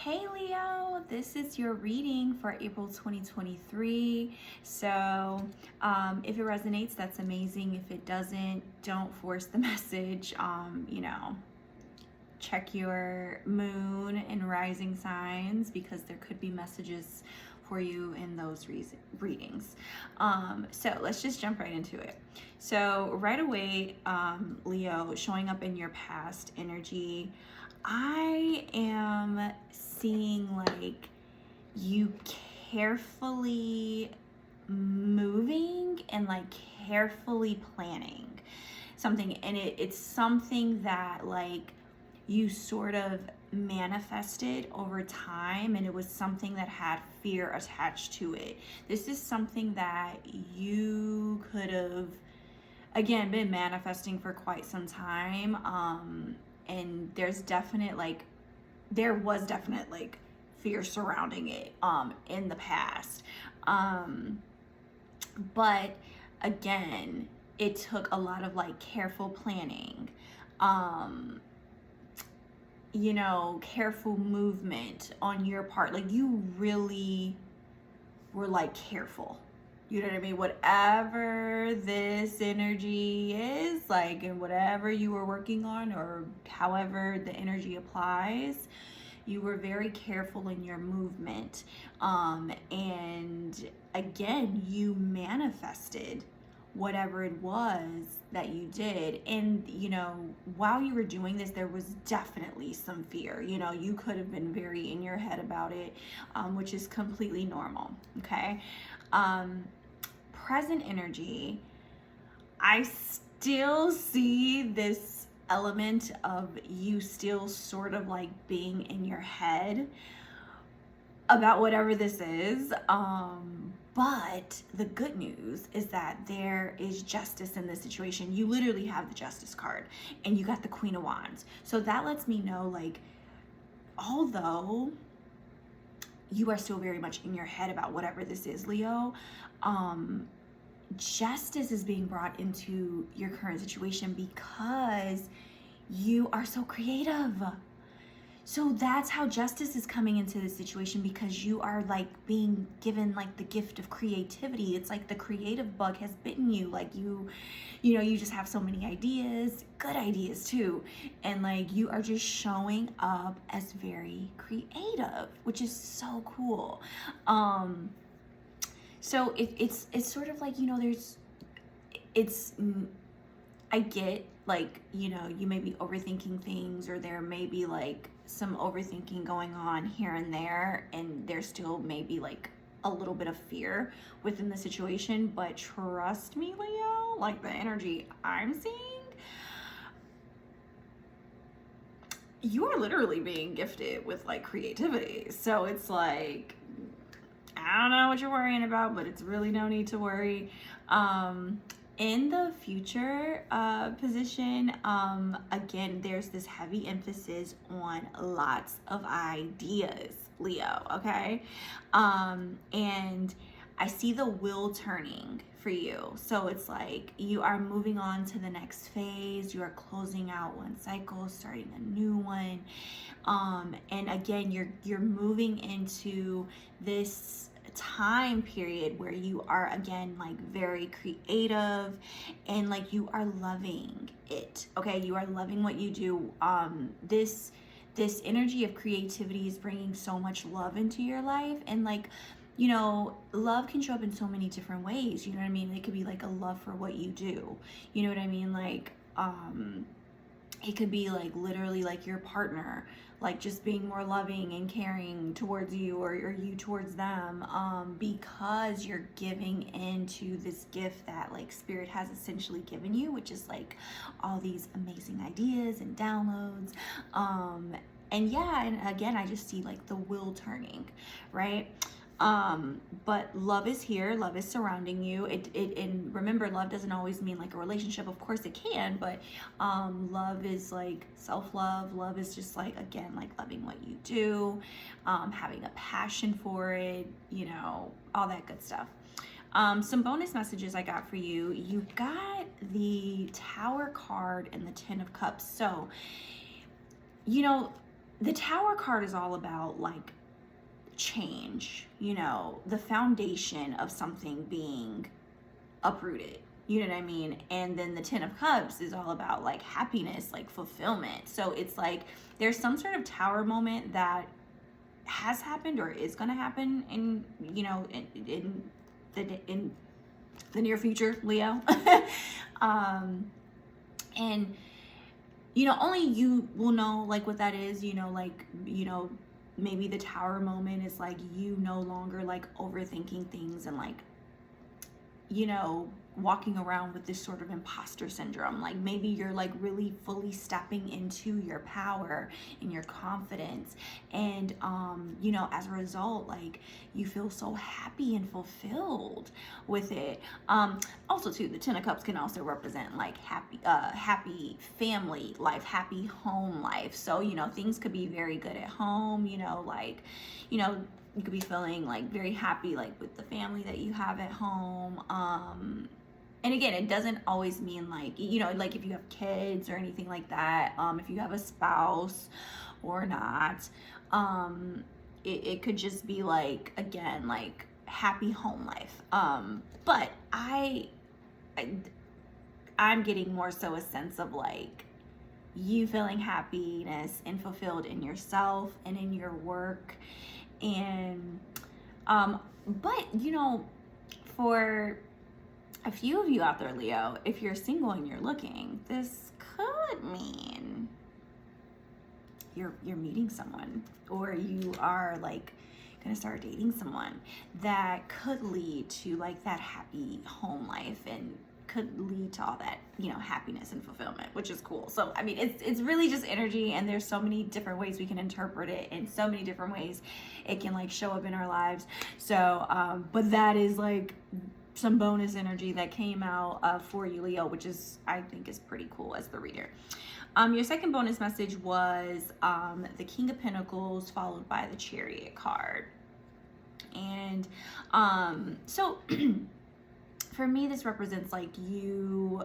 Hey Leo, this is your reading for April 2023. So if it resonates, that's amazing. If it doesn't, don't force the message. Check your moon and rising signs because there could be messages for you in those readings. So let's just jump right into it. So right away, Leo, showing up in your past energy, I am seeing like you carefully moving and like carefully planning something, and it's something that like you sort of manifested over time, and it was something that had fear attached to it. This is something that you could have again been manifesting for quite some time, and there was definite like fear surrounding it in the past, but again it took a lot of like careful planning, careful movement on your part. Like you really were like careful, you know what I mean? Whatever this energy is like, and whatever you were working on, or however the energy applies, you were very careful in your movement. And again, you manifested whatever it was that you did. And while you were doing this, there was definitely some fear. You could have been very in your head about it, which is completely normal. Okay. Present energy, I still see this element of you still sort of like being in your head about whatever this is. But the good news is that there is justice in this situation. You literally have the Justice card and you got the Queen of Wands. So that lets me know, like, although you are still very much in your head about whatever this is, Leo, justice is being brought into your current situation because you are so creative. So that's how justice is coming into this situation, because you are like being given like the gift of creativity. It's like the creative bug has bitten you. Like you just have so many ideas, good ideas too. And like you are just showing up as very creative, which is so cool. So it's sort of like, I get like, you may be overthinking things, or there may be like some overthinking going on here and there, and there's still maybe like a little bit of fear within the situation. But trust me, Leo, like the energy I'm seeing, you are literally being gifted with like creativity. So it's like, I don't know what you're worrying about, but it's really no need to worry. In the future position, again, there's this heavy emphasis on lots of ideas, Leo, okay? And I see the wheel turning for you. So it's like you are moving on to the next phase. You are closing out one cycle, starting a new one. And again, you're moving into this time period where you are again like very creative, and like you are loving it. Okay, you are loving what you do. This energy of creativity is bringing so much love into your life, and like, love can show up in so many different ways. You know what I mean? It could be like a love for what you do. You know what I mean? Like, it could be like literally like your partner, like just being more loving and caring towards you, or you towards them, because you're giving into this gift that like Spirit has essentially given you, which is like all these amazing ideas and downloads. And yeah, and again, I just see like the wheel turning, right? But love is here, love is surrounding you. And remember, love doesn't always mean like a relationship. Of course it can, but love is like self-love. Love is just like, again, like loving what you do, having a passion for it, all that good stuff. Some bonus messages I got for you. You got the Tower card and the Ten of Cups. So, the Tower card is all about like change, you know, the foundation of something being uprooted. You know what I mean? And then the Ten of Cups is all about like happiness, like fulfillment. So it's like there's some sort of Tower moment that has happened or is going to happen in, you know, in the near future, Leo. And you know, only you will know like what that is, you know, like, you know, maybe the Tower moment is like you no longer like overthinking things and like, you know, walking around with this sort of imposter syndrome. Like maybe you're like really fully stepping into your power and your confidence, and you know, as a result, like you feel so happy and fulfilled with it. Also too, the Ten of Cups can also represent like happy family life, happy home life. So you know, things could be very good at home, you know, like, you know, you could be feeling like very happy like with the family that you have at home. And again, it doesn't always mean like, you know, like if you have kids or anything like that, if you have a spouse or not, it could just be like, again, like happy home life. But I'm getting more so a sense of like you feeling happiness and fulfilled in yourself and in your work. And but you know, for a few of you out there, Leo, if you're single and you're looking, this could mean you're meeting someone, or you are like gonna start dating someone that could lead to like that happy home life and could lead to all that, you know, happiness and fulfillment, which is cool. So I mean, it's really just energy, and there's so many different ways we can interpret it, and so many different ways it can like show up in our lives. So but that is like some bonus energy that came out for you, Leo, which is, I think, is pretty cool as the reader. Your second bonus message was the King of Pentacles followed by the Chariot card. And so for me, this represents like you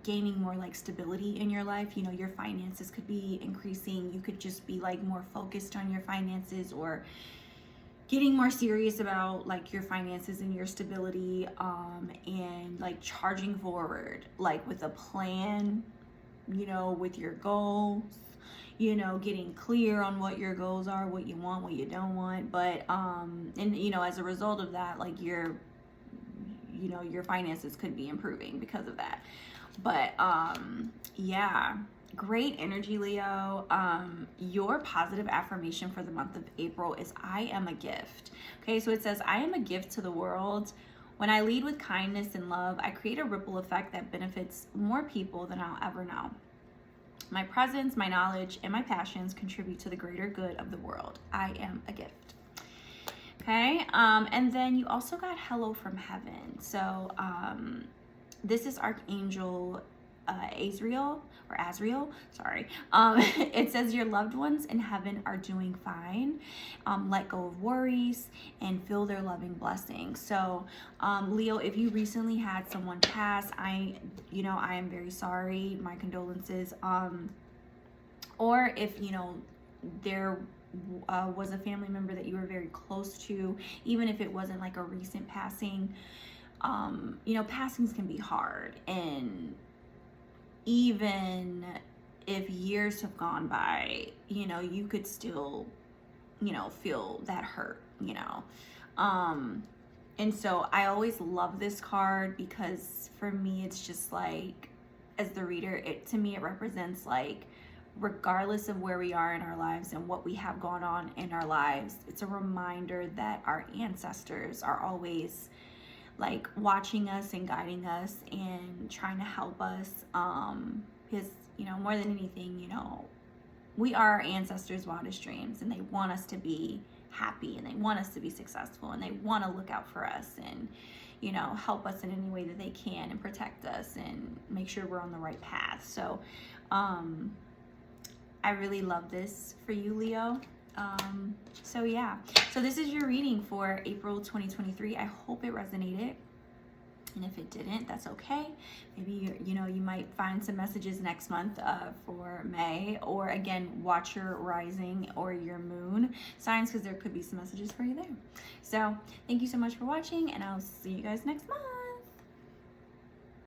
gaining more like stability in your life. You know, your finances could be increasing. You could just be like more focused on your finances, or getting more serious about like your finances and your stability, and like charging forward like with a plan, you know, with your goals, you know, getting clear on what your goals are, what you want, what you don't want. But and you know, as a result of that, like your, you know, your finances could be improving because of that. But yeah, great energy, Leo. Your positive affirmation for the month of April is I am a gift. Okay, so it says, I am a gift to the world. When I lead with kindness and love, I create a ripple effect that benefits more people than I'll ever know. My presence, my knowledge, and my passions contribute to the greater good of the world. I am a gift. Okay, and then you also got hello from heaven. So this is Archangel Azrael, sorry. It says your loved ones in heaven are doing fine. Let go of worries and feel their loving blessings. So Leo, if you recently had someone pass, I am very sorry, my condolences. Or if, you know, there was a family member that you were very close to, even if it wasn't like a recent passing, you know, passings can be hard. And even if years have gone by, you know, you could still, you know, feel that hurt, you know. And so I always love this card, because for me, it's just like, as the reader, to me, it represents like, regardless of where we are in our lives and what we have going on in our lives, it's a reminder that our ancestors are always like watching us and guiding us and trying to help us, because, you know, more than anything, you know, we are our ancestors' wildest dreams, and they want us to be happy, and they want us to be successful, and they want to look out for us and, you know, help us in any way that they can and protect us and make sure we're on the right path. So I really love this for you, Leo. So yeah, so this is your reading for April 2023. I hope it resonated. And if it didn't, that's okay. Maybe you might find some messages next month for May, or again, watch your rising or your moon signs, because there could be some messages for you there. So thank you so much for watching, and I'll see you guys next month.